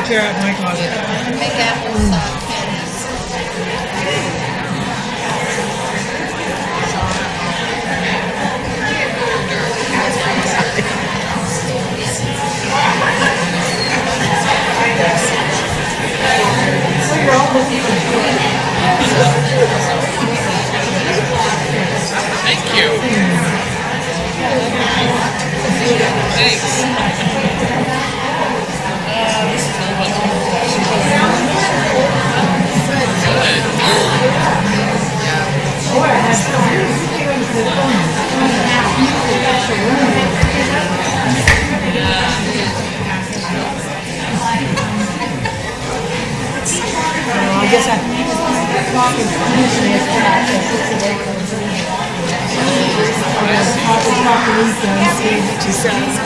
clear out my closet. Make apples candies. Thank you. Thanks. I guess I'm talking she says.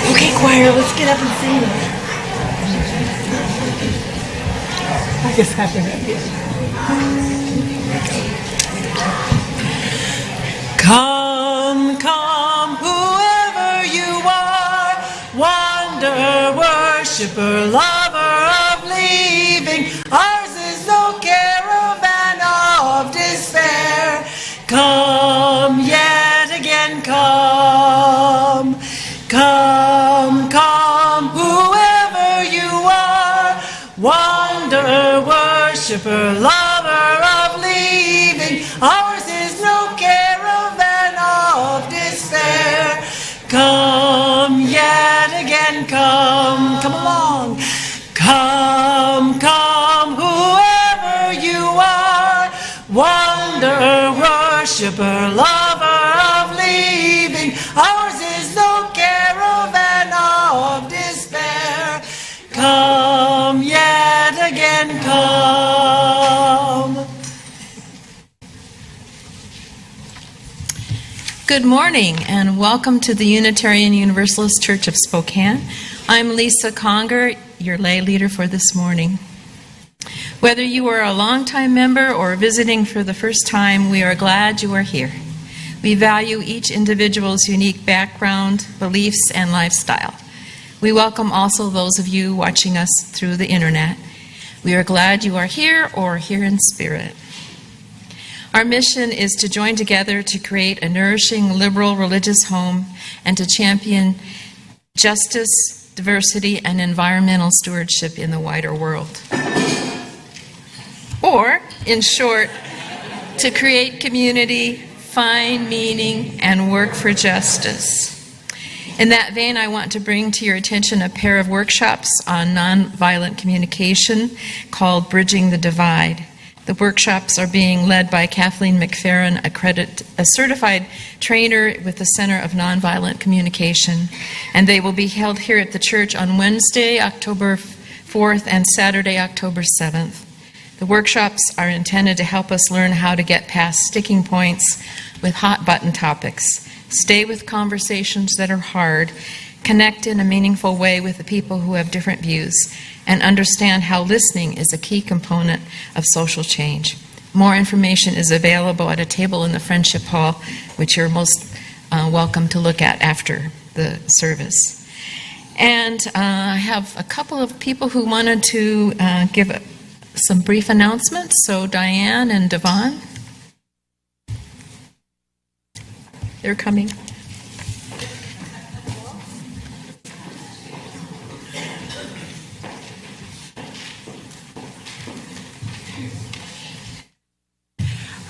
Okay, choir, let's get up and sing. I guess I have to have it. Come, come, whoever you are, wonder, worshiper, lover of leaving. Ours is no caravan of despair. Come yet again, come. Come, come, whoever you are, wonder, worshiper, lover of leaving. Ours is no caravan of despair. Come yet again, come, come along. Come, come, whoever you are, wonder, worshiper, lover of leaving. Ours is no caravan of despair. Come yet again, come. Good morning and welcome to the Unitarian Universalist Church of Spokane. I'm Lisa Conger, your lay leader for this morning. Whether you are a longtime member or visiting for the first time, we are glad you are here. We value each individual's unique background, beliefs, and lifestyle. We welcome also those of you watching us through the internet. We are glad you are here or here in spirit. Our mission is to join together to create a nourishing, liberal religious home and to champion justice, diversity, and environmental stewardship in the wider world. Or, in short, to create community, find meaning, and work for justice. In that vein, I want to bring to your attention a pair of workshops on nonviolent communication called Bridging the Divide. The workshops are being led by Kathleen McFerrin, a certified trainer with the Center of Nonviolent Communication, and they will be held here at the church on Wednesday, October 4th, and Saturday, October 7th. The workshops are intended to help us learn how to get past sticking points with hot-button topics, stay with conversations that are hard, connect in a meaningful way with the people who have different views, and understand how listening is a key component of social change. More information is available at a table in the Friendship Hall, which you're most welcome to look at after the service. And I have a couple of people who wanted to give some brief announcements. So Diane and Devon, they're coming.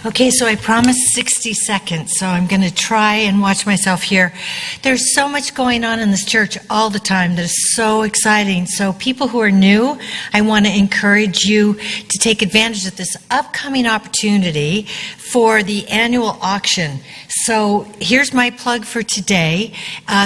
Okay, so I promised 60 seconds, so I'm going to try and watch myself here. There's so much going on in this church all the time that is so exciting. So people who are new, I want to encourage you to take advantage of this upcoming opportunity for the annual auction. So here's my plug for today.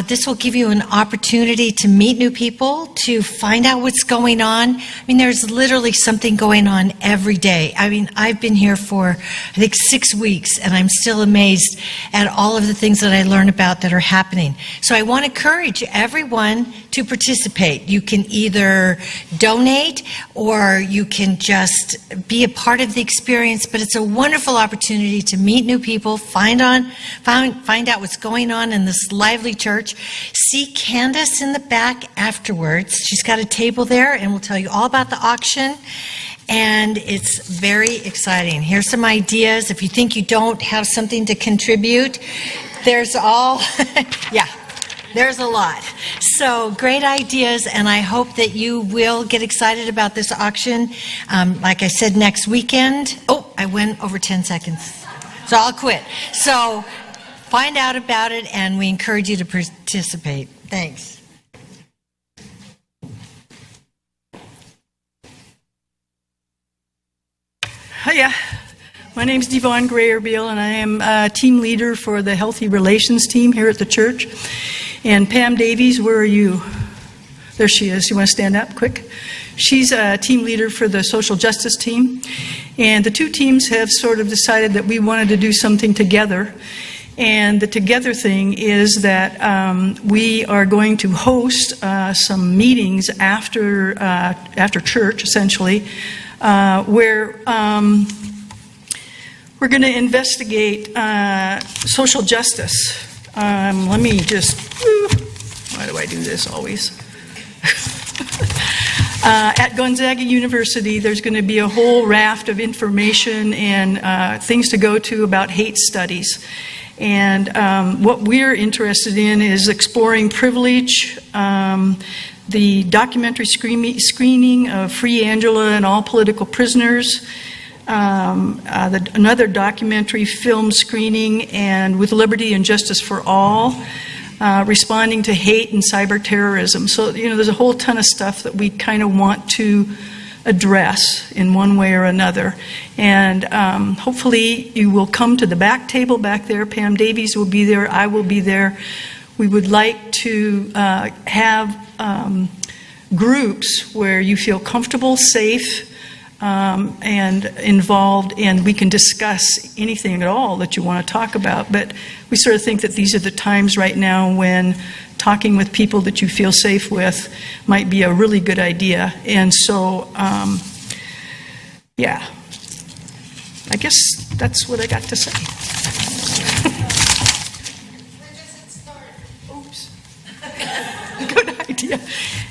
This will give you an opportunity to meet new people, to find out what's going on. I mean, there's literally something going on every day. I mean, I've been here for, I think, 6 weeks, and I'm still amazed at all of the things that I learn about that are happening. So I want to encourage everyone to participate. You can either donate or you can just be a part of the experience, but it's a wonderful opportunity to meet new people, find out what's going on in this lively church. See Candace in the back afterwards. She's got a table there, and we'll tell you all about the auction. And it's very exciting. Here's some ideas. If you think you don't have something to contribute, there's there's a lot. So great ideas, and I hope that you will get excited about this auction. Like I said, next weekend. Oh, I went over 10 seconds. So I'll quit. So find out about it, and we encourage you to participate. Thanks. Hiya, my name's Devon Grayer-Beal, and I am a team leader for the Healthy Relations team here at the church. And Pam Davies, where are you? There she is. You want to stand up quick? She's a team leader for the social justice team. And the two teams have sort of decided that we wanted to do something together. And the together thing is that we are going to host some meetings after church, essentially, where we're going to investigate social justice. Let me just, why do I do this always? At Gonzaga University, there's going to be a whole raft of information and things to go to about hate studies. And what we're interested in is exploring privilege, the documentary screening of Free Angela and All Political Prisoners, another documentary film screening, and With Liberty and Justice for All, responding to hate and cyber terrorism. So, there's a whole ton of stuff that we kind of want to address in one way or another. And hopefully you will come to the back table back there. Pam Davies will be there. I will be there. We would like to have groups where you feel comfortable, safe, and involved, and we can discuss anything at all that you want to talk about. But we sort of think that these are the times right now when talking with people that you feel safe with might be a really good idea. And so, I guess that's what I got to say. Oops. Good idea.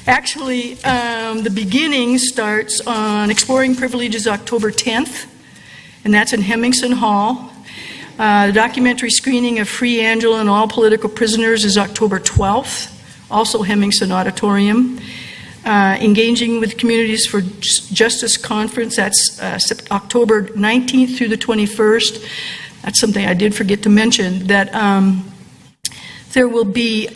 Actually, the beginning starts on Exploring Privileges October 10th, and that's in Hemmingson Hall. The documentary screening of Free Angela and All Political Prisoners is October 12th, also Hemmingson Auditorium. Engaging with Communities for Justice Conference, that's October 19th through the 21st. That's something I did forget to mention, that there will be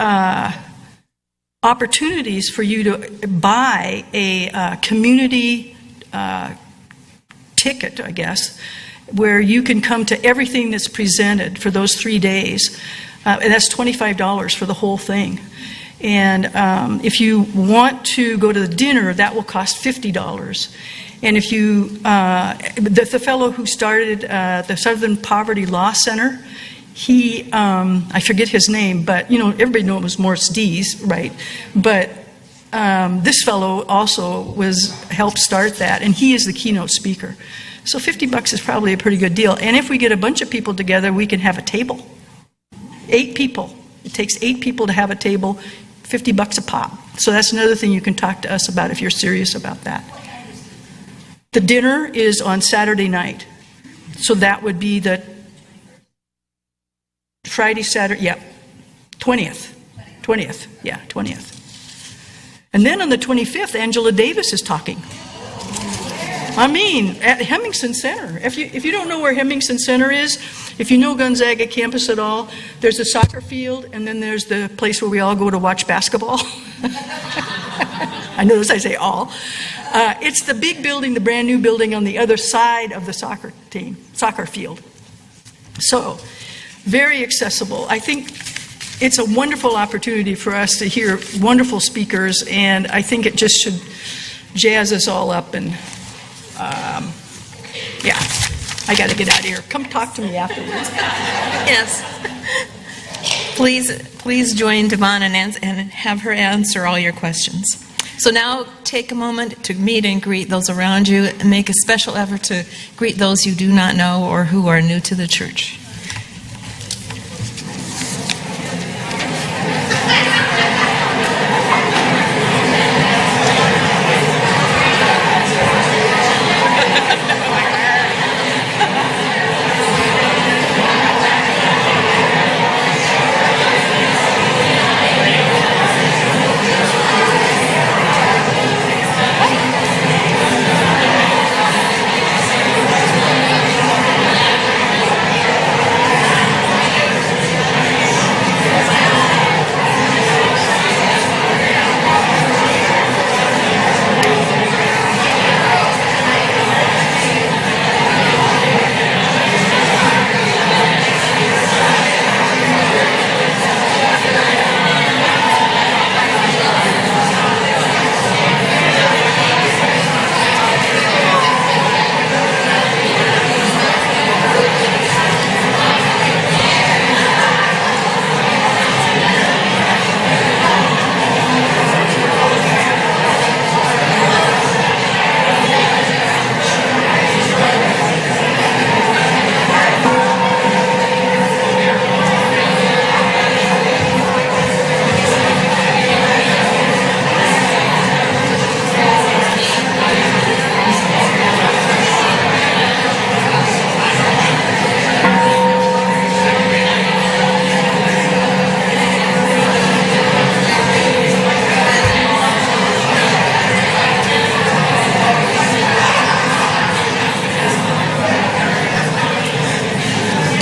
opportunities for you to buy a community ticket, I guess, where you can come to everything that's presented for those 3 days. And that's $25 for the whole thing. And if you want to go to the dinner, that will cost $50. And if you, the fellow who started the Southern Poverty Law Center, he, I forget his name, but, everybody knew it was Morris Dees, right? But this fellow also helped start that, and he is the keynote speaker. So $50 is probably a pretty good deal. And if we get a bunch of people together, we can have a table. 8 people. It takes 8 people to have a table, $50 a pop. So that's another thing you can talk to us about if you're serious about that. The dinner is on Saturday night. So that would be the Friday, Saturday, 20th. 20th. And then on the 25th, Angela Davis is talking. I mean, at Hemmingson Center. If you don't know where Hemmingson Center is, if you know Gonzaga campus at all, there's a soccer field, and then there's the place where we all go to watch basketball. I notice I say all. It's the big building, the brand new building on the other side of the soccer field. So, very accessible. I think it's a wonderful opportunity for us to hear wonderful speakers, and I think it just should jazz us all up. And yeah, I got to get out of here. Come talk to me afterwards. Yes. Please join Devon and have her answer all your questions. So now take a moment to meet and greet those around you, and make a special effort to greet those you do not know or who are new to the church.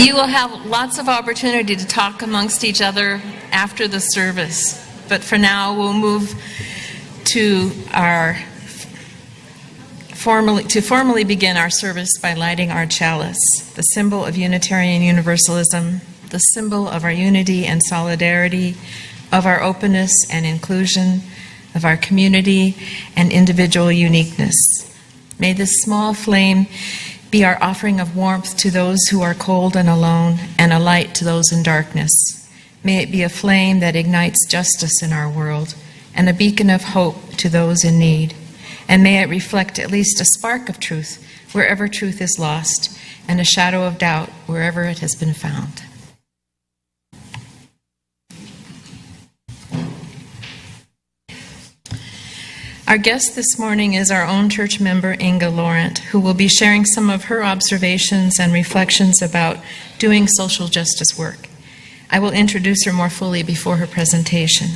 You will have lots of opportunity to talk amongst each other after the service. But for now, we'll move to formally begin our service by lighting our chalice, the symbol of Unitarian Universalism, the symbol of our unity and solidarity, of our openness and inclusion, of our community and individual uniqueness. May this small flame be our offering of warmth to those who are cold and alone, and a light to those in darkness. May it be a flame that ignites justice in our world, and a beacon of hope to those in need. And may it reflect at least a spark of truth wherever truth is lost, and a shadow of doubt wherever it has been found. Our guest this morning is our own church member, Inga Laurent, who will be sharing some of her observations and reflections about doing social justice work. I will introduce her more fully before her presentation.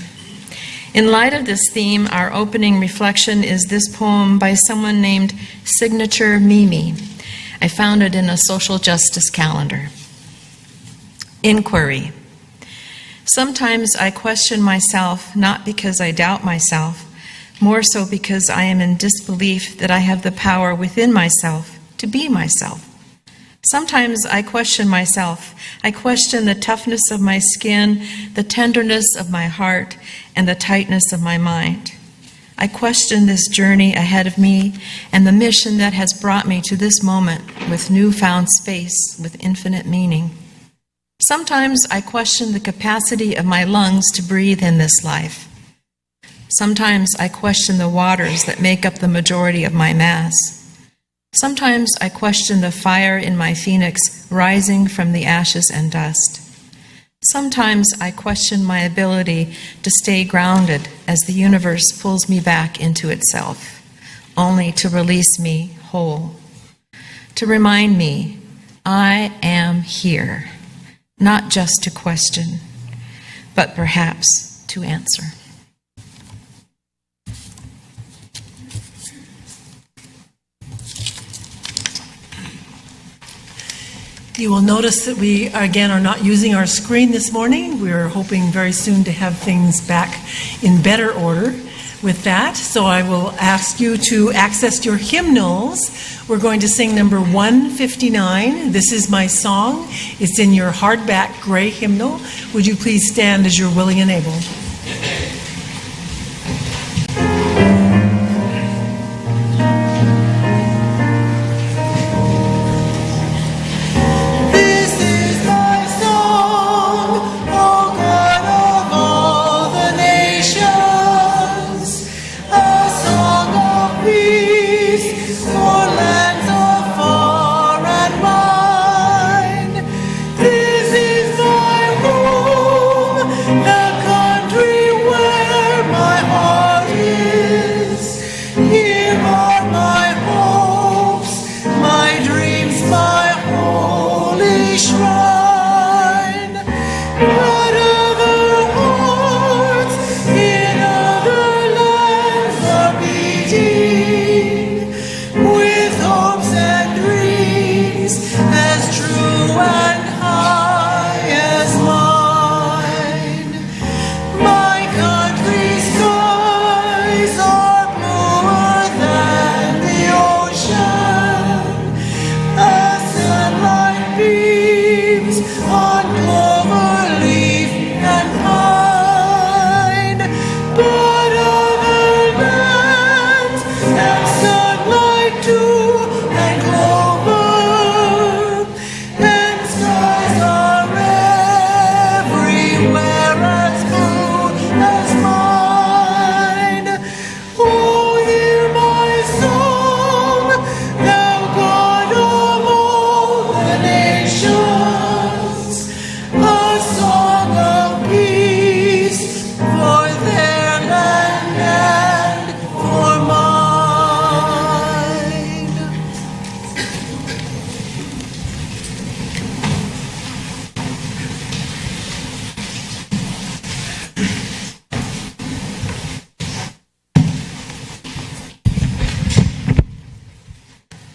In light of this theme, our opening reflection is this poem by someone named Signature Mimi. I found it in a social justice calendar. Inquiry. Sometimes I question myself, not because I doubt myself, more so because I am in disbelief that I have the power within myself to be myself. Sometimes I question myself. I question the toughness of my skin, the tenderness of my heart, and the tightness of my mind. I question this journey ahead of me and the mission that has brought me to this moment with newfound space, with infinite meaning. Sometimes I question the capacity of my lungs to breathe in this life. Sometimes I question the waters that make up the majority of my mass. Sometimes I question the fire in my phoenix rising from the ashes and dust. Sometimes I question my ability to stay grounded as the universe pulls me back into itself, only to release me whole. To remind me, I am here, not just to question, but perhaps to answer. You will notice that we, again, are not using our screen this morning. We're hoping very soon to have things back in better order with that. So I will ask you to access your hymnals. We're going to sing number 159. This is my song. It's in your hardback gray hymnal. Would you please stand as you're willing and able?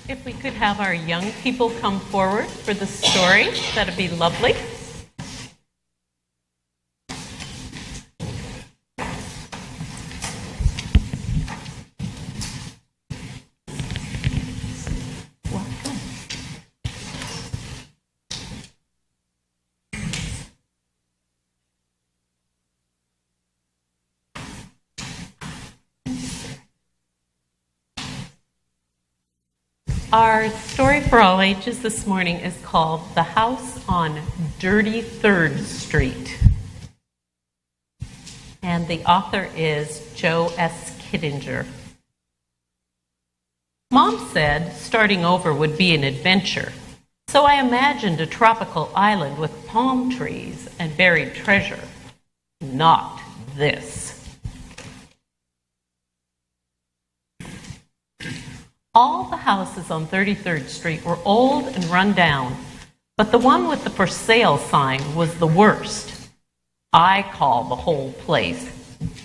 If we could have our young people come forward for the story, that'd be lovely. Our story for all ages this morning is called The House on Dirty 3rd Street. And the author is Joe S. Kittinger. Mom said starting over would be an adventure, so I imagined a tropical island with palm trees and buried treasure. Not this. All the houses on 33rd Street were old and run down, but the one with the for sale sign was the worst. I call the whole place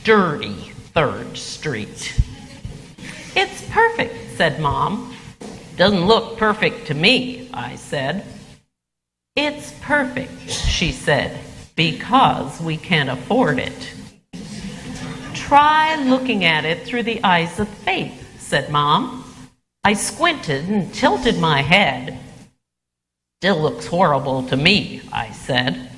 Dirty 3rd Street. It's perfect, said Mom. Doesn't look perfect to me, I said. It's perfect, she said, because we can't afford it. Try looking at it through the eyes of faith, said Mom. I squinted and tilted my head. Still looks horrible to me, I said.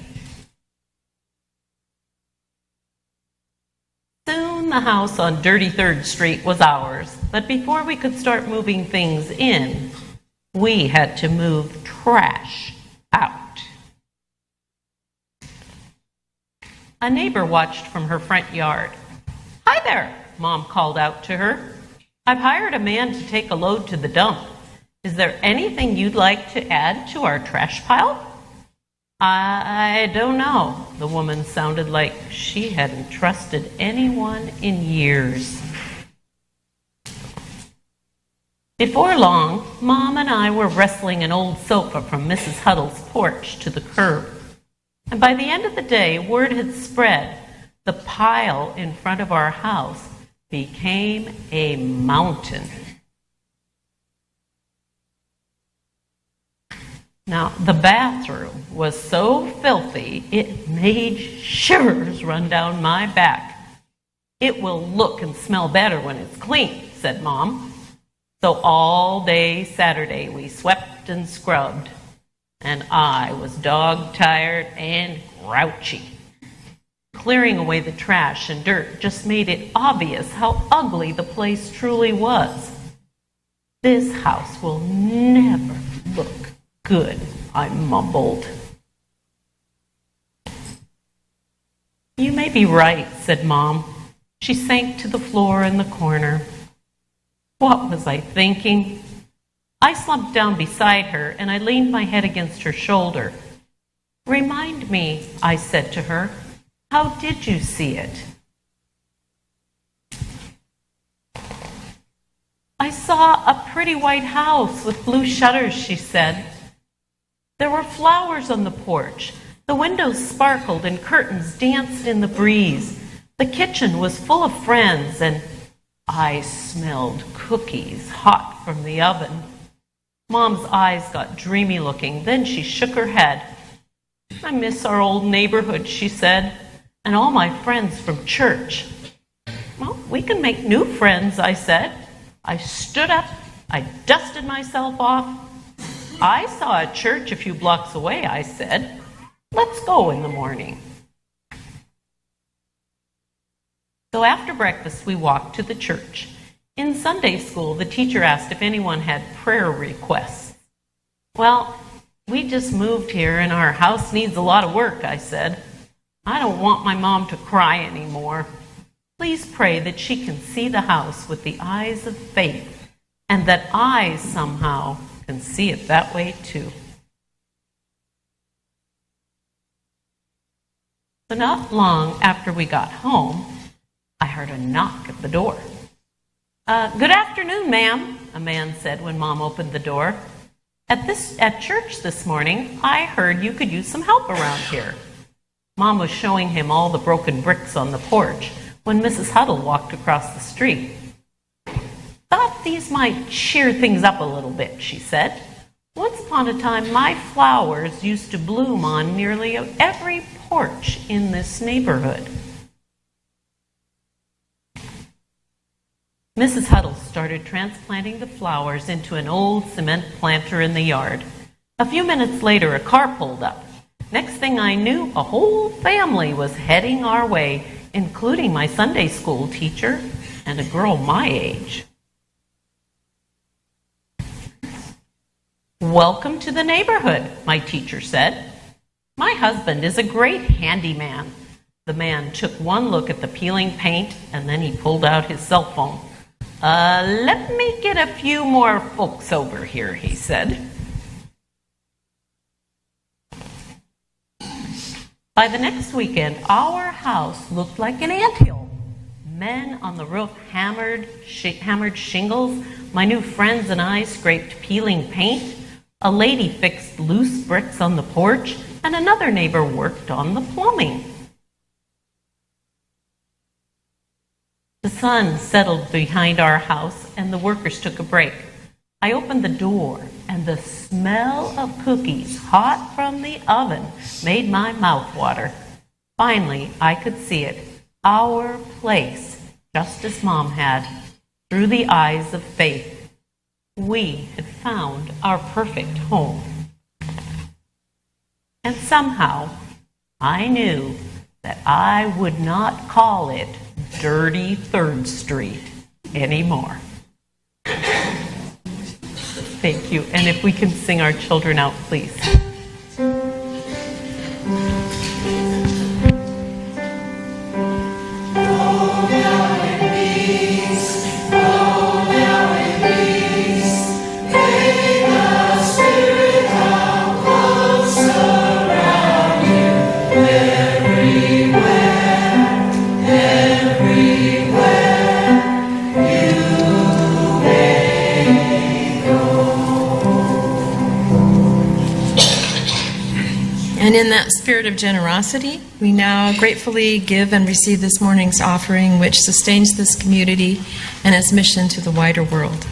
Soon the house on Dirty 3rd Street was ours, but before we could start moving things in, we had to move trash out. A neighbor watched from her front yard. Hi there, Mom called out to her. I've hired a man to take a load to the dump. Is there anything you'd like to add to our trash pile? I don't know. The woman sounded like she hadn't trusted anyone in years. Before long, Mom and I were wrestling an old sofa from Mrs. Huddle's porch to the curb. And by the end of the day, word had spread. The pile in front of our house became a mountain. Now, the bathroom was so filthy, it made shivers run down my back. "It will look and smell better when it's clean," said Mom. So all day Saturday we swept and scrubbed, and I was dog-tired and grouchy. Clearing away the trash and dirt just made it obvious how ugly the place truly was. "This house will never look good," I mumbled. "You may be right," said Mom. She sank to the floor in the corner. What was I thinking? I slumped down beside her and I leaned my head against her shoulder. "Remind me," I said to her, "how did you see it?" "I saw a pretty white house with blue shutters," she said. "There were flowers on the porch. The windows sparkled and curtains danced in the breeze. The kitchen was full of friends, and I smelled cookies hot from the oven." Mom's eyes got dreamy looking. Then she shook her head. "I miss our old neighborhood," she said, "and all my friends from church." "Well, we can make new friends," I said. I stood up. I dusted myself off. "I saw a church a few blocks away," I said. "Let's go in the morning." So after breakfast, we walked to the church. In Sunday school, the teacher asked if anyone had prayer requests. "Well, we just moved here and our house needs a lot of work," I said. "I don't want my mom to cry anymore. Please pray that she can see the house with the eyes of faith and that I somehow can see it that way too." So not long after we got home, I heard a knock at the door. "Good afternoon, ma'am," a man said when Mom opened the door. At church this morning, I heard you could use some help around here." Mom was showing him all the broken bricks on the porch when Mrs. Huddle walked across the street. "Thought these might cheer things up a little bit," she said. "Once upon a time, my flowers used to bloom on nearly every porch in this neighborhood." Mrs. Huddle started transplanting the flowers into an old cement planter in the yard. A few minutes later, a car pulled up. Next thing I knew, a whole family was heading our way, including my Sunday school teacher and a girl my age. "Welcome to the neighborhood," my teacher said. "My husband is a great handyman." The man took one look at the peeling paint and then he pulled out his cell phone. Let me get a few more folks over here," he said. By the next weekend, our house looked like an anthill. Men on the roof hammered shingles. My new friends and I scraped peeling paint. A lady fixed loose bricks on the porch, and another neighbor worked on the plumbing. The sun settled behind our house, and the workers took a break. I opened the door, and the smell of cookies, hot from the oven, made my mouth water. Finally, I could see it, our place, just as Mom had, through the eyes of faith. We had found our perfect home. And somehow, I knew that I would not call it Dirty 3rd Street anymore. Thank you. And if we can sing our children out, please. And in that spirit of generosity, we now gratefully give and receive this morning's offering, which sustains this community and its mission to the wider world.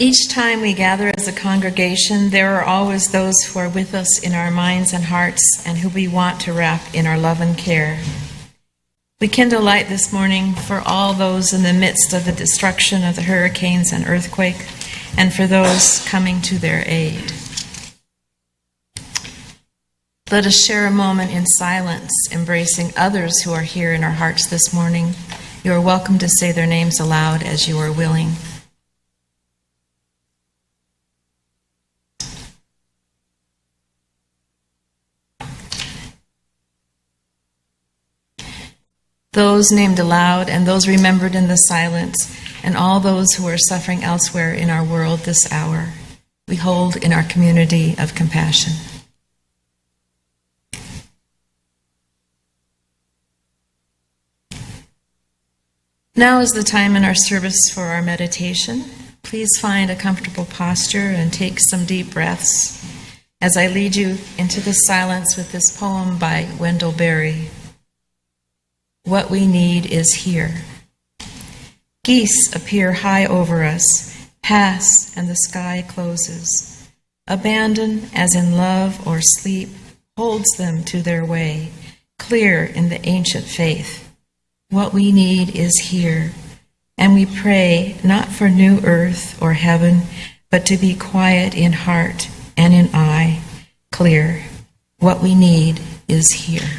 Each time we gather as a congregation, there are always those who are with us in our minds and hearts and who we want to wrap in our love and care. We kindle light this morning for all those in the midst of the destruction of the hurricanes and earthquake, and for those coming to their aid. Let us share a moment in silence, embracing others who are here in our hearts this morning. You are welcome to say their names aloud as you are willing. Those named aloud and those remembered in the silence, and all those who are suffering elsewhere in our world this hour, we hold in our community of compassion. Now is the time in our service for our meditation. Please find a comfortable posture and take some deep breaths as I lead you into the silence with this poem by Wendell Berry. What we need is here. Geese appear high over us, pass, and the sky closes. Abandon, as in love or sleep, holds them to their way, clear in the ancient faith. What we need is here, and we pray not for new earth or heaven, but to be quiet in heart and in eye, clear. What we need is here.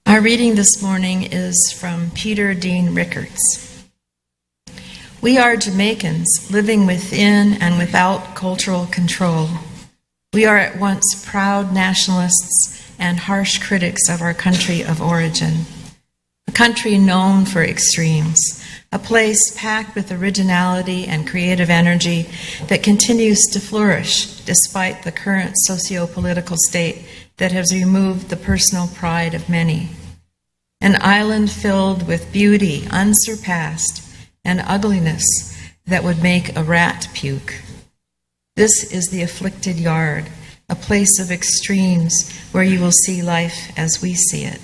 Our reading this morning is from Peter Dean Rickards. We are Jamaicans living within and without cultural control. We are at once proud nationalists and harsh critics of our country of origin. A country known for extremes, a place packed with originality and creative energy that continues to flourish despite the current socio-political state that has removed the personal pride of many. An island filled with beauty unsurpassed and ugliness that would make a rat puke. This is the afflicted yard, a place of extremes where you will see life as we see it.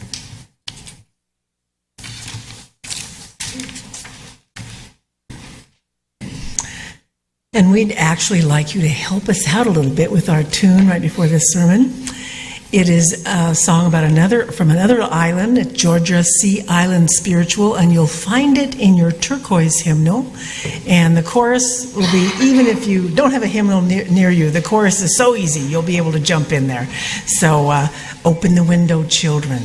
And we'd actually like you to help us out a little bit with our tune right before this sermon. It is a song about from another island, at Georgia Sea Island Spiritual, and you'll find it in your turquoise hymnal. And the chorus will be, even if you don't have a hymnal near you, the chorus is so easy, you'll be able to jump in there. So open the window, children.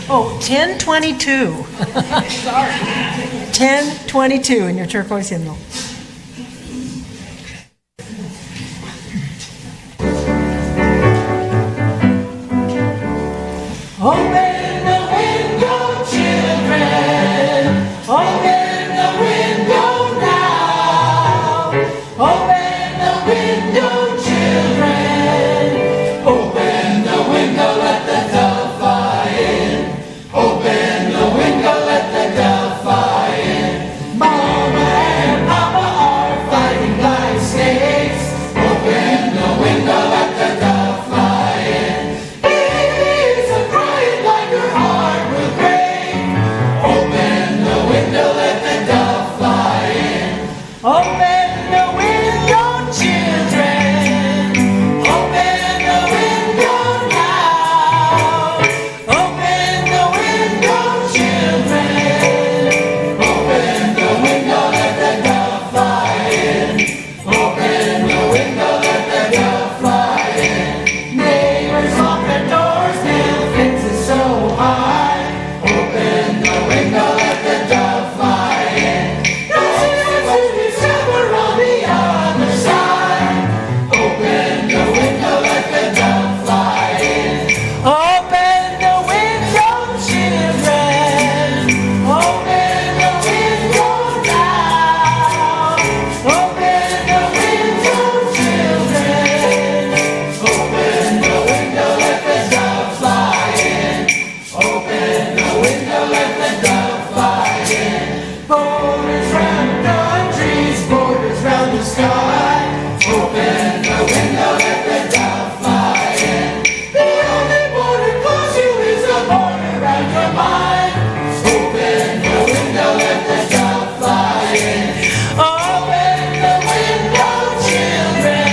Oh, 1022. Sorry. 1022 in your turquoise hymnal. Open the window, children. Open Open the window, children. Open the window now. Open the window, children. Open the window, let the dove fly in. Open the window, let the dove fly in. Neighbors lock their doors, nail fences so high. Open the window, let the dove fly in. On the other side. Open the window, let the dove fly in. Open the window, children. Open the window now. Open the window, children. Open the window, let the dove fly in. Open the window, let the dove fly in. Borders round countries, borders round the sky. Open the window, let the dove fly in. The only border close to is the border round your mind. Open the window, let the dove fly in. Open the window, children.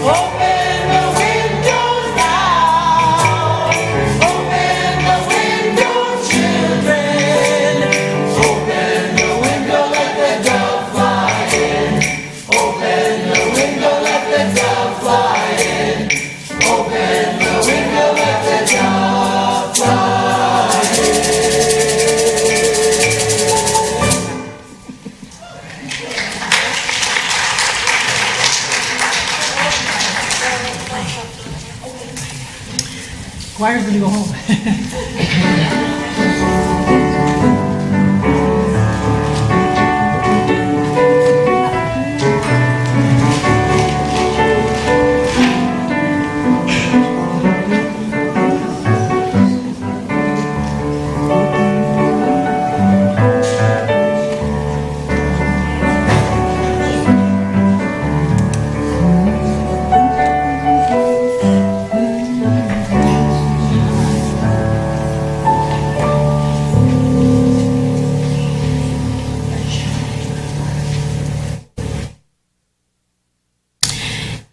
Open the window now. Open the window, children. Open the window, let the dove fly in. Open the window, let the dove fly in. Open the window, let the dove fly in. Choir's going to go home.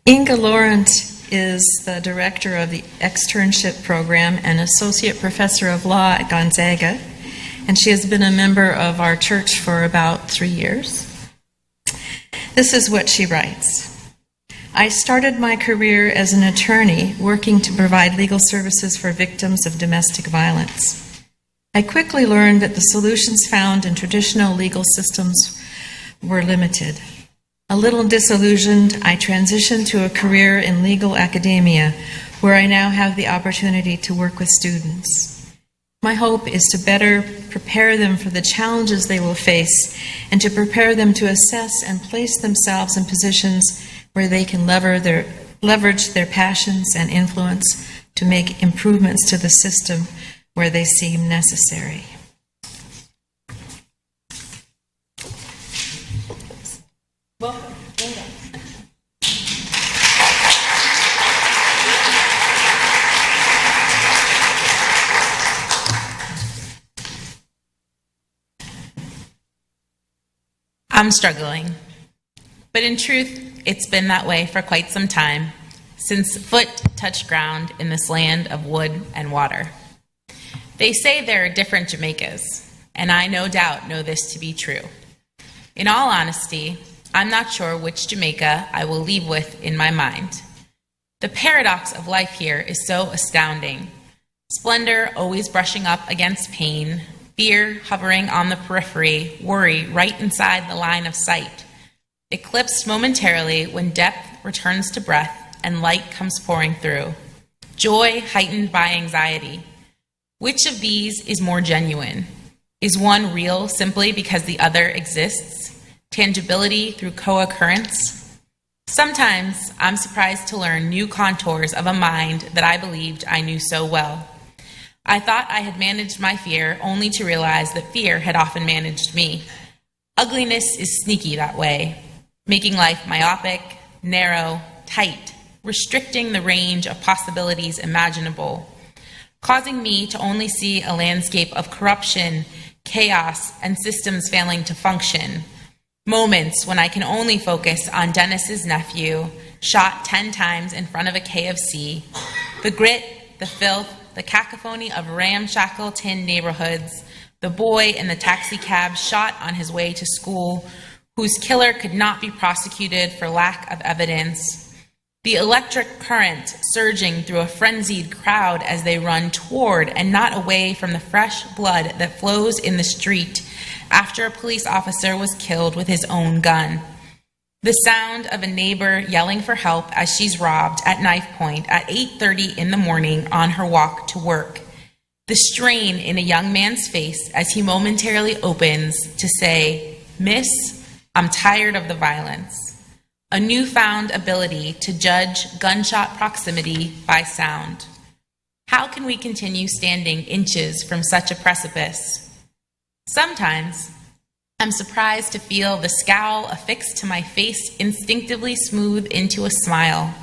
Inga Laurent is the director of the externship program and associate professor of law at Gonzaga, and she has been a member of our church for about 3 years. This is what she writes. I started my career as an attorney working to provide legal services for victims of domestic violence. I quickly learned that the solutions found in traditional legal systems were limited. A little disillusioned, I transitioned to a career in legal academia, where I now have the opportunity to work with students. My hope is to better prepare them for the challenges they will face and to prepare them to assess and place themselves in positions where they can leverage their passions and influence to make improvements to the system where they seem necessary. Welcome, Inga. I'm struggling. But in truth, it's been that way for quite some time, since foot touched ground in this land of wood and water. They say there are different Jamaicas, and I no doubt know this to be true. In all honesty, I'm not sure which Jamaica I will leave with in my mind. The paradox of life here is so astounding. Splendor always brushing up against pain, fear hovering on the periphery, worry right inside the line of sight. Eclipsed momentarily when depth returns to breath and light comes pouring through. Joy heightened by anxiety. Which of these is more genuine? Is one real simply because the other exists? Tangibility through co-occurrence? Sometimes I'm surprised to learn new contours of a mind that I believed I knew so well. I thought I had managed my fear only to realize that fear had often managed me. Ugliness is sneaky that way, making life myopic, narrow, tight, restricting the range of possibilities imaginable, causing me to only see a landscape of corruption, chaos, and systems failing to function, Moments when I can only focus on Dennis's nephew, shot 10 times in front of a KFC, the grit, the filth, the cacophony of ramshackle tin neighborhoods, the boy in the taxi cab shot on his way to school, whose killer could not be prosecuted for lack of evidence, the electric current surging through a frenzied crowd as they run toward and not away from the fresh blood that flows in the street after a police officer was killed with his own gun. The sound of a neighbor yelling for help as she's robbed at knife point at 8:30 in the morning on her walk to work. The strain in a young man's face as he momentarily opens to say, "Miss, I'm tired of the violence." A newfound ability to judge gunshot proximity by sound. How can we continue standing inches from such a precipice? Sometimes, I'm surprised to feel the scowl affixed to my face instinctively smooth into a smile.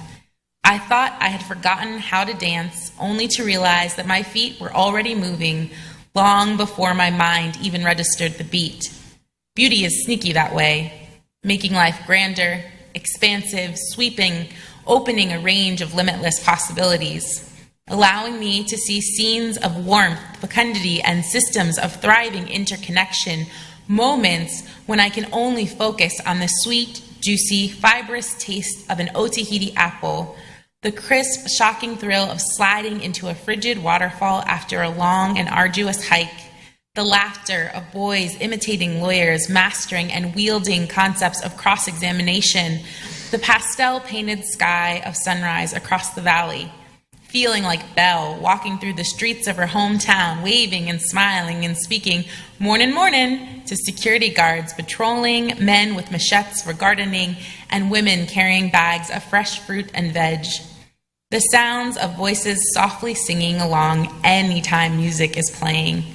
I thought I had forgotten how to dance, only to realize that my feet were already moving long before my mind even registered the beat. Beauty is sneaky that way, making life grander, expansive, sweeping, opening a range of limitless possibilities, allowing me to see scenes of warmth, fecundity, and systems of thriving interconnection, moments when I can only focus on the sweet, juicy, fibrous taste of an Otahiti apple, the crisp, shocking thrill of sliding into a frigid waterfall after a long and arduous hike, the laughter of boys imitating lawyers, mastering and wielding concepts of cross-examination, the pastel-painted sky of sunrise across the valley, feeling like Belle walking through the streets of her hometown, waving and smiling and speaking "mornin', mornin'" to security guards patrolling, men with machetes for gardening, and women carrying bags of fresh fruit and veg. The sounds of voices softly singing along anytime music is playing.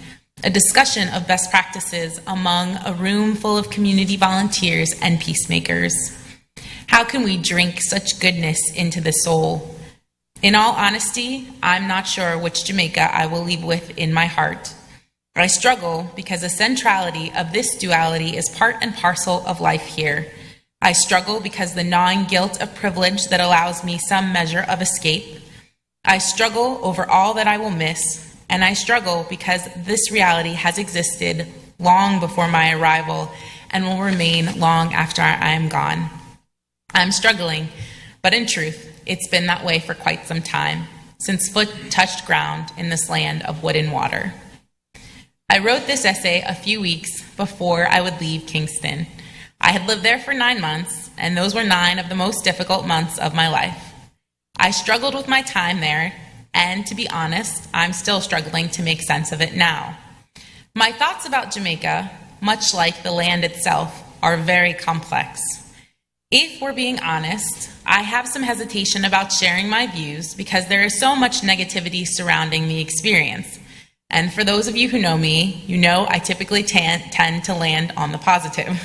A discussion of best practices among a room full of community volunteers and peacemakers. How can we drink such goodness into the soul? In all honesty, I'm not sure which Jamaica I will leave with in my heart. I struggle because the centrality of this duality is part and parcel of life here. I struggle because the gnawing guilt of privilege that allows me some measure of escape. I struggle over all that I will miss, and I struggle because this reality has existed long before my arrival and will remain long after I am gone. I'm struggling, but in truth, it's been that way for quite some time, since foot touched ground in this land of wood and water. I wrote this essay a few weeks before I would leave Kingston. I had lived there for 9 months, and those were 9 of the most difficult months of my life. I struggled with my time there, and to be honest, I'm still struggling to make sense of it now. My thoughts about Jamaica, much like the land itself, are very complex. If we're being honest, I have some hesitation about sharing my views because there is so much negativity surrounding the experience. And for those of you who know me, you know I typically tend to land on the positive.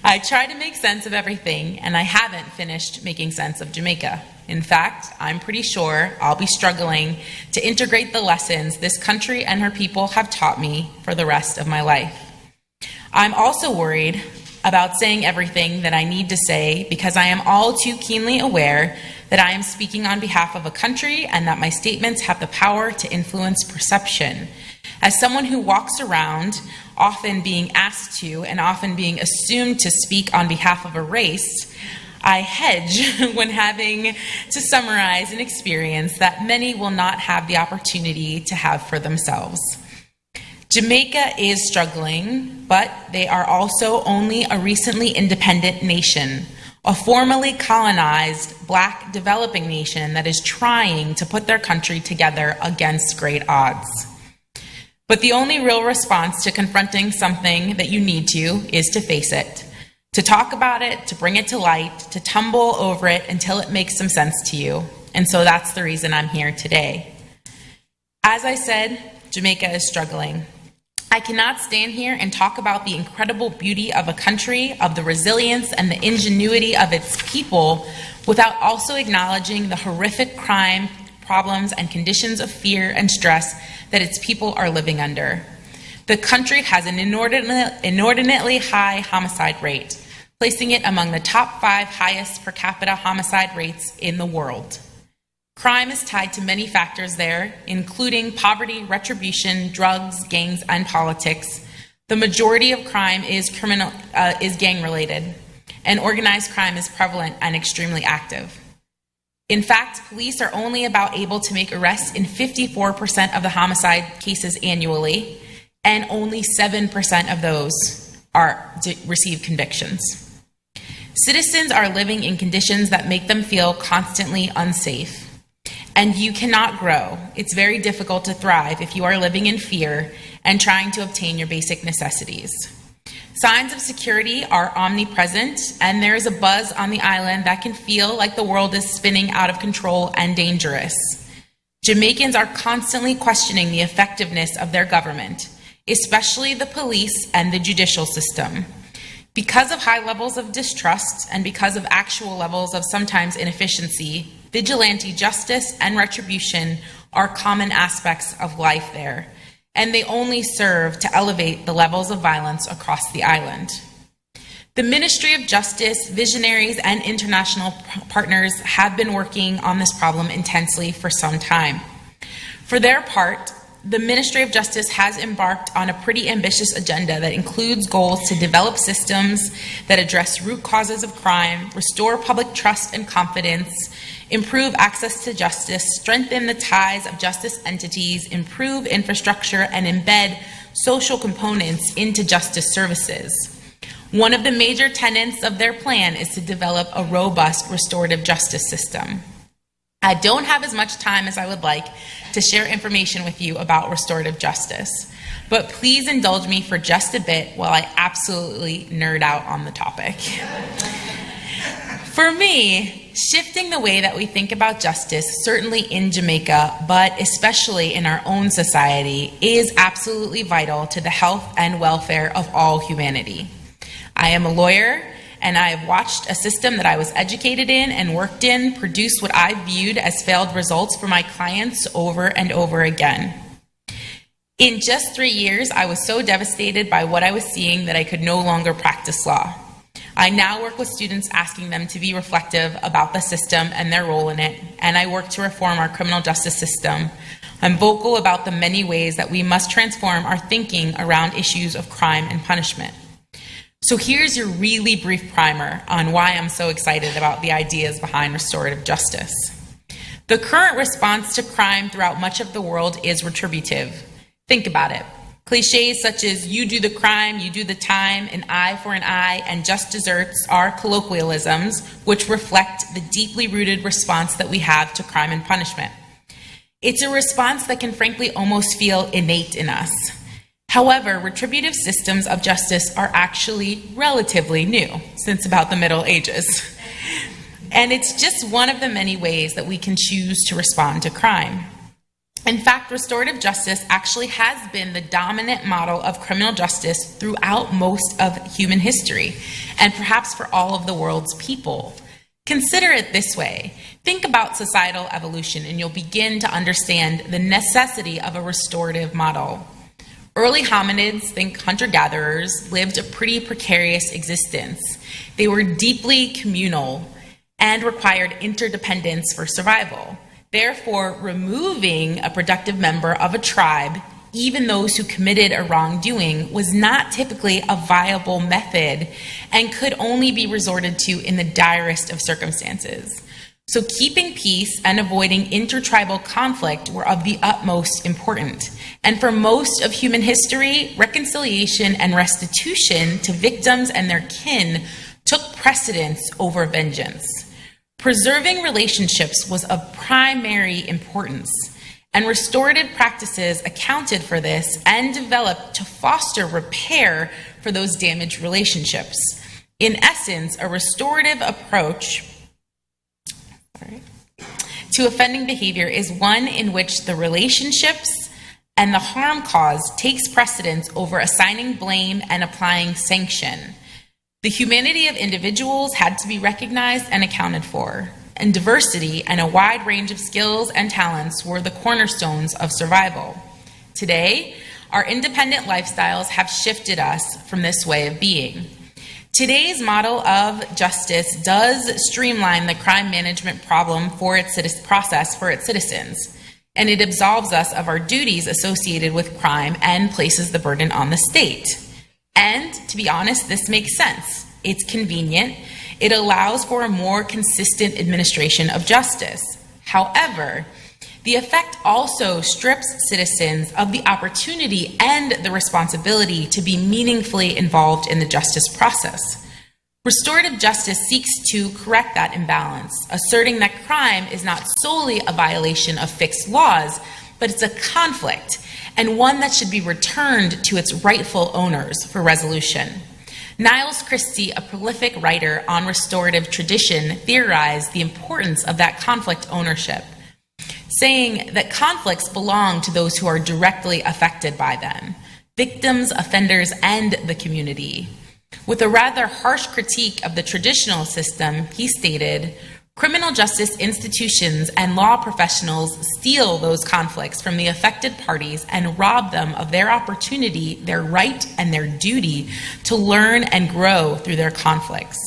I try to make sense of everything, and I haven't finished making sense of Jamaica. In fact, I'm pretty sure I'll be struggling to integrate the lessons this country and her people have taught me for the rest of my life. I'm also worried about saying everything that I need to say because I am all too keenly aware that I am speaking on behalf of a country and that my statements have the power to influence perception. As someone who walks around, often being asked to and often being assumed to speak on behalf of a race, I hedge when having to summarize an experience that many will not have the opportunity to have for themselves. Jamaica is struggling, but they are also only a recently independent nation, a formerly colonized Black developing nation that is trying to put their country together against great odds. But the only real response to confronting something that you need to is to face it, to talk about it, to bring it to light, to tumble over it until it makes some sense to you. And so that's the reason I'm here today. As I said, Jamaica is struggling. I cannot stand here and talk about the incredible beauty of a country, of the resilience and the ingenuity of its people, without also acknowledging the horrific crime, problems, and conditions of fear and stress that its people are living under. The country has an inordinately high homicide rate, placing it among the top 5 highest per capita homicide rates in the world. Crime is tied to many factors there, including poverty, retribution, drugs, gangs, and politics. The majority of crime is gang-related, and organized crime is prevalent and extremely active. In fact, police are only about able to make arrests in 54% of the homicide cases annually, and only 7% of those receive convictions. Citizens are living in conditions that make them feel constantly unsafe. And you cannot grow. It's very difficult to thrive if you are living in fear and trying to obtain your basic necessities. Signs of security are omnipresent, and there is a buzz on the island that can feel like the world is spinning out of control and dangerous. Jamaicans are constantly questioning the effectiveness of their government, especially the police and the judicial system. Because of high levels of distrust and because of actual levels of sometimes inefficiency, vigilante justice and retribution are common aspects of life there, and they only serve to elevate the levels of violence across the island. The Ministry of Justice, visionaries, and international partners have been working on this problem intensely for some time. For their part, the Ministry of Justice has embarked on a pretty ambitious agenda that includes goals to develop systems that address root causes of crime, restore public trust and confidence, improve access to justice, strengthen the ties of justice entities, improve infrastructure, and embed social components into justice services. One of the major tenets of their plan is to develop a robust restorative justice system. I don't have as much time as I would like to share information with you about restorative justice, but please indulge me for just a bit while I absolutely nerd out on the topic. For me, shifting the way that we think about justice, certainly in Jamaica, but especially in our own society, is absolutely vital to the health and welfare of all humanity. I am a lawyer, and I have watched a system that I was educated in and worked in produce what I viewed as failed results for my clients over and over again. In just 3 years, I was so devastated by what I was seeing that I could no longer practice law. I now work with students asking them to be reflective about the system and their role in it, and I work to reform our criminal justice system. I'm vocal about the many ways that we must transform our thinking around issues of crime and punishment. So here's your really brief primer on why I'm so excited about the ideas behind restorative justice. The current response to crime throughout much of the world is retributive. Think about it. Cliches such as you do the crime, you do the time, an eye for an eye, and just desserts are colloquialisms which reflect the deeply rooted response that we have to crime and punishment. It's a response that can frankly almost feel innate in us. However, retributive systems of justice are actually relatively new, since about the Middle Ages. And it's just one of the many ways that we can choose to respond to crime. In fact, restorative justice actually has been the dominant model of criminal justice throughout most of human history, and perhaps for all of the world's people. Consider it this way. Think about societal evolution, and you'll begin to understand the necessity of a restorative model. Early hominids, think hunter-gatherers, lived a pretty precarious existence. They were deeply communal and required interdependence for survival. Therefore, removing a productive member of a tribe, even those who committed a wrongdoing, was not typically a viable method and could only be resorted to in the direst of circumstances. So keeping peace and avoiding intertribal conflict were of the utmost importance. And for most of human history, reconciliation and restitution to victims and their kin took precedence over vengeance. Preserving relationships was of primary importance, and restorative practices accounted for this and developed to foster repair for those damaged relationships. In essence, a restorative approach to offending behavior is one in which the relationships and the harm caused takes precedence over assigning blame and applying sanction. The humanity of individuals had to be recognized and accounted for, and diversity and a wide range of skills and talents were the cornerstones of survival. Today, Our independent lifestyles have shifted us from this way of being. Today's model of justice does streamline the crime management problem process for its citizens, and it absolves us of our duties associated with crime and places the burden on the state. And to be honest, this makes sense. It's convenient. It allows for a more consistent administration of justice. However, the effect also strips citizens of the opportunity and the responsibility to be meaningfully involved in the justice process. Restorative justice seeks to correct that imbalance, asserting that crime is not solely a violation of fixed laws, but it's a conflict, and one that should be returned to its rightful owners for resolution. Niles Christie, a prolific writer on restorative tradition, theorized the importance of that conflict ownership, saying that conflicts belong to those who are directly affected by them, victims, offenders, and the community. With a rather harsh critique of the traditional system, he stated, "Criminal justice institutions and law professionals steal those conflicts from the affected parties and rob them of their opportunity, their right, and their duty to learn and grow through their conflicts."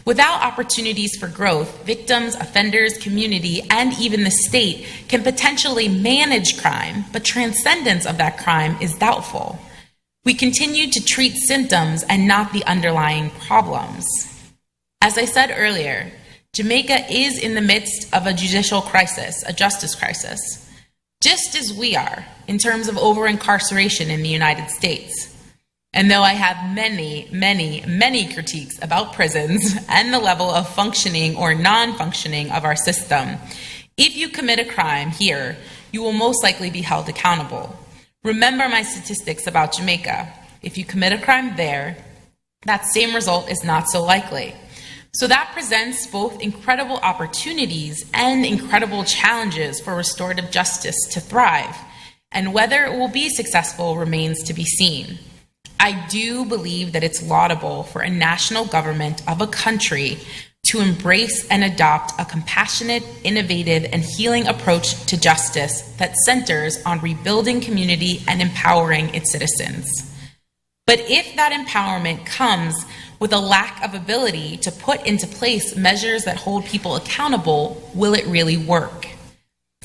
Without opportunities for growth, victims, offenders, community, and even the state can potentially manage crime, but transcendence of that crime is doubtful. We continue to treat symptoms and not the underlying problems. As I said earlier, Jamaica is in the midst of a judicial crisis, a justice crisis, just as we are in terms of over-incarceration in the United States. And though I have many critiques about prisons and the level of functioning or non-functioning of our system, if you commit a crime here, you will most likely be held accountable. Remember my statistics about Jamaica. If you commit a crime there, that same result is not so likely. So that presents both incredible opportunities and incredible challenges for restorative justice to thrive. And whether it will be successful remains to be seen. I do believe that it's laudable for a national government of a country to embrace and adopt a compassionate, innovative, and healing approach to justice that centers on rebuilding community and empowering its citizens. But if that empowerment comes with a lack of ability to put into place measures that hold people accountable, will it really work?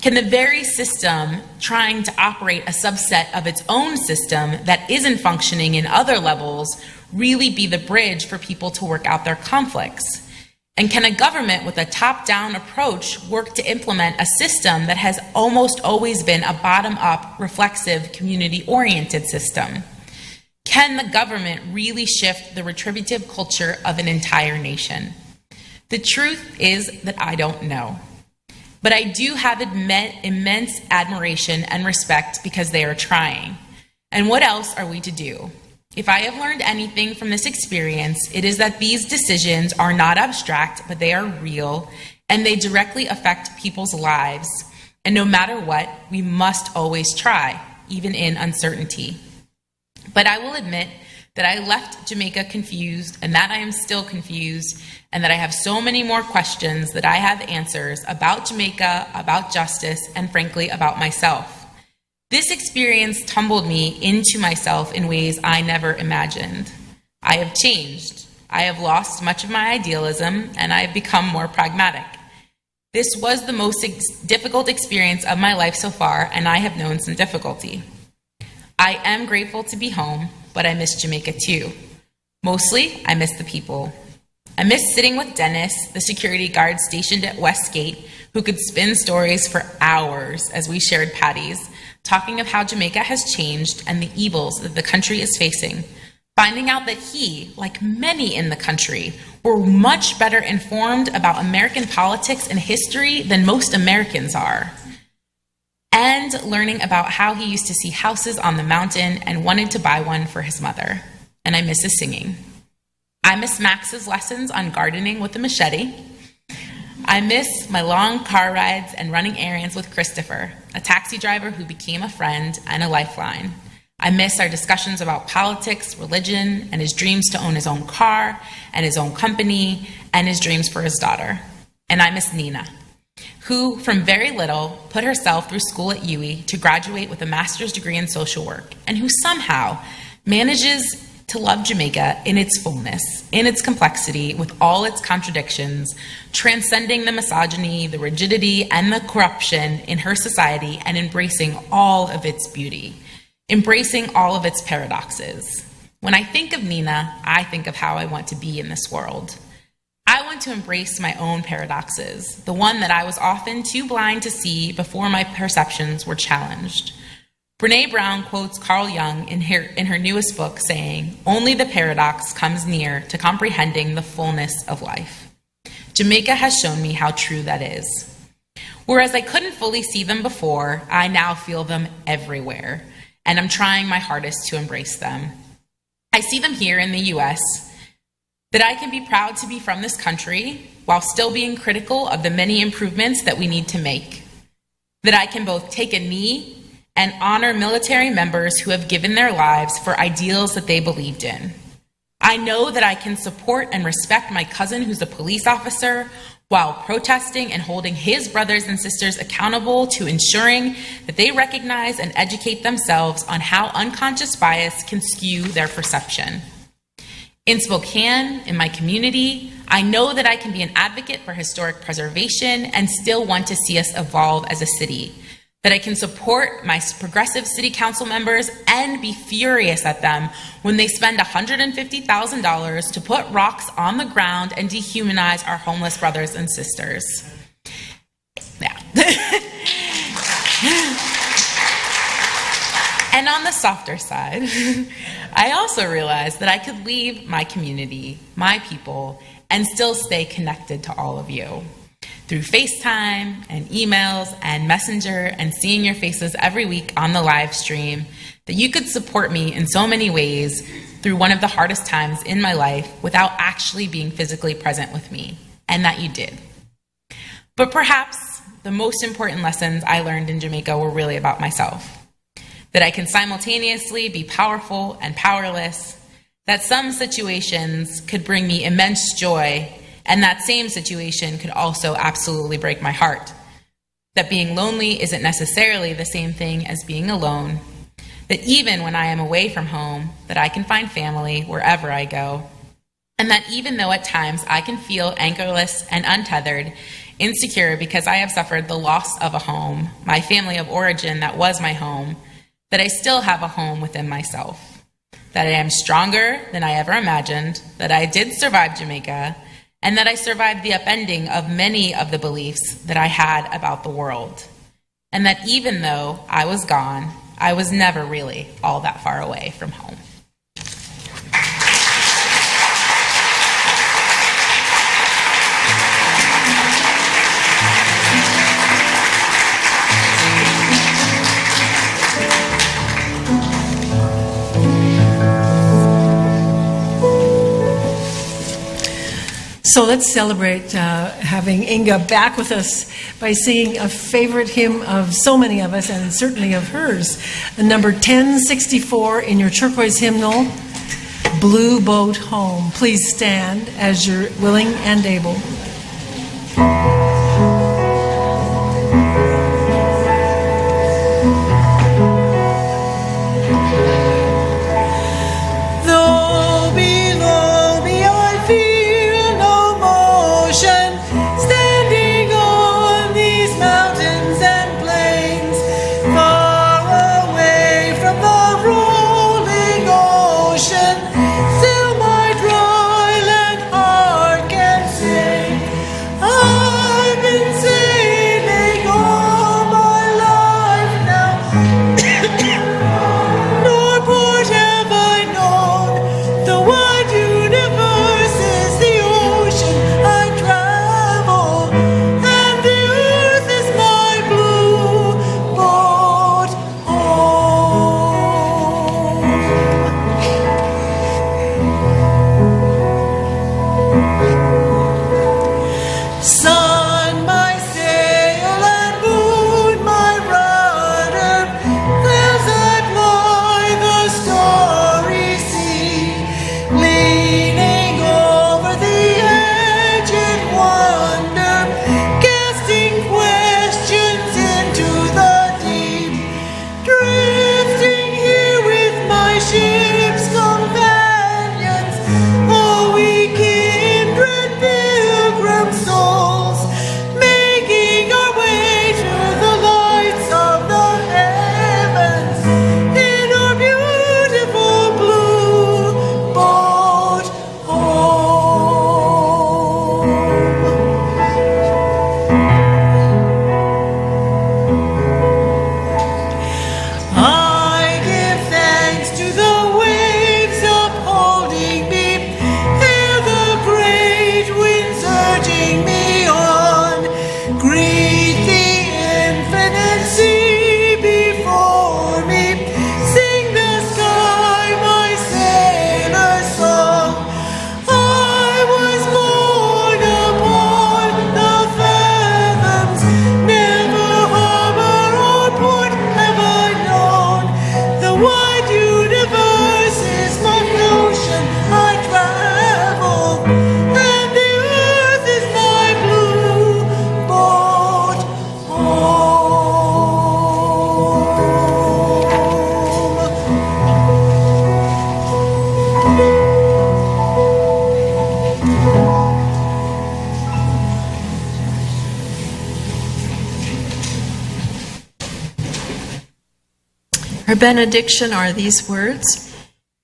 Can the very system trying to operate a subset of its own system that isn't functioning in other levels really be the bridge for people to work out their conflicts? And can a government with a top-down approach work to implement a system that has almost always been a bottom-up, reflexive, community-oriented system? Can the government really shift the retributive culture of an entire nation? The truth is that I don't know. But I do have immense admiration and respect because they are trying. And what else are we to do? If I have learned anything from this experience, it is that these decisions are not abstract, but they are real, and they directly affect people's lives. And no matter what, we must always try, even in uncertainty. But I will admit that I left Jamaica confused, and that I am still confused, and that I have so many more questions that I have answers about Jamaica, about justice, and frankly, about myself. This experience tumbled me into myself in ways I never imagined. I have changed. I have lost much of my idealism, and I have become more pragmatic. This was the most difficult experience of my life so far, and I have known some difficulty. I am grateful to be home, but I miss Jamaica too. Mostly, I miss the people. I miss sitting with Dennis, the security guard stationed at Westgate, who could spin stories for hours as we shared patties, talking of how Jamaica has changed and the evils that the country is facing, finding out that he, like many in the country, were much better informed about American politics and history than most Americans are, and learning about how he used to see houses on the mountain and wanted to buy one for his mother. And I miss his singing. I miss Max's lessons on gardening with a machete. I miss my long car rides and running errands with Christopher, a taxi driver who became a friend and a lifeline. I miss our discussions about politics, religion, and his dreams to own his own car and his own company and his dreams for his daughter. And I miss Nina. who, from very little, put herself through school at UE to graduate with a master's degree in social work, and who somehow manages to love Jamaica in its fullness, in its complexity, with all its contradictions, transcending the misogyny, the rigidity, and the corruption in her society, and embracing all of its beauty, embracing all of its paradoxes. When I think of Nina, I think of how I want to be in this world. I want to embrace my own paradoxes, the one that I was often too blind to see before my perceptions were challenged. Brené Brown quotes Carl Jung in her newest book saying, "Only the paradox comes near to comprehending the fullness of life." Jamaica has shown me how true that is. Whereas I couldn't fully see them before, I now feel them everywhere, and I'm trying my hardest to embrace them. I see them here in the US, that I can be proud to be from this country while still being critical of the many improvements that we need to make. That I can both take a knee and honor military members who have given their lives for ideals that they believed in. I know that I can support and respect my cousin who's a police officer while protesting and holding his brothers and sisters accountable to ensuring that they recognize and educate themselves on how unconscious bias can skew their perception. In Spokane, in my community, I know that I can be an advocate for historic preservation and still want to see us evolve as a city. That I can support my progressive city council members and be furious at them when they spend $150,000 to put rocks on the ground and dehumanize our homeless brothers and sisters. Yeah. And on the softer side, I also realized that I could leave my community, my people, and still stay connected to all of you. Through FaceTime and emails and Messenger and seeing your faces every week on the live stream, that you could support me in so many ways through one of the hardest times in my life without actually being physically present with me, and that you did. But perhaps the most important lessons I learned in Jamaica were really about myself. That I can simultaneously be powerful and powerless, that some situations could bring me immense joy, and that same situation could also absolutely break my heart. That being lonely isn't necessarily the same thing as being alone. That even when I am away from home, that I can find family wherever I go. And that even though at times I can feel anchorless and untethered, insecure because I have suffered the loss of a home, my family of origin that was my home, that I still have a home within myself. That I am stronger than I ever imagined, that I did survive Jamaica, and that I survived the upending of many of the beliefs that I had about the world. And that even though I was gone, I was never really all that far away from home. So let's celebrate having Inga back with us by singing a favorite hymn of so many of us, and certainly of hers, number 1064 in your turquoise hymnal, Blue Boat Home. Please stand as you're willing and able. Still my dry land heart can sing. Her benediction are these words: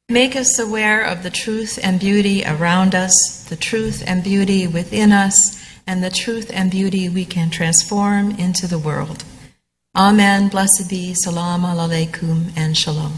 make us aware of the truth and beauty around us, the truth and beauty within us, and the truth and beauty we can transform into the world. Amen. Blessed be. Salam aleikum and shalom.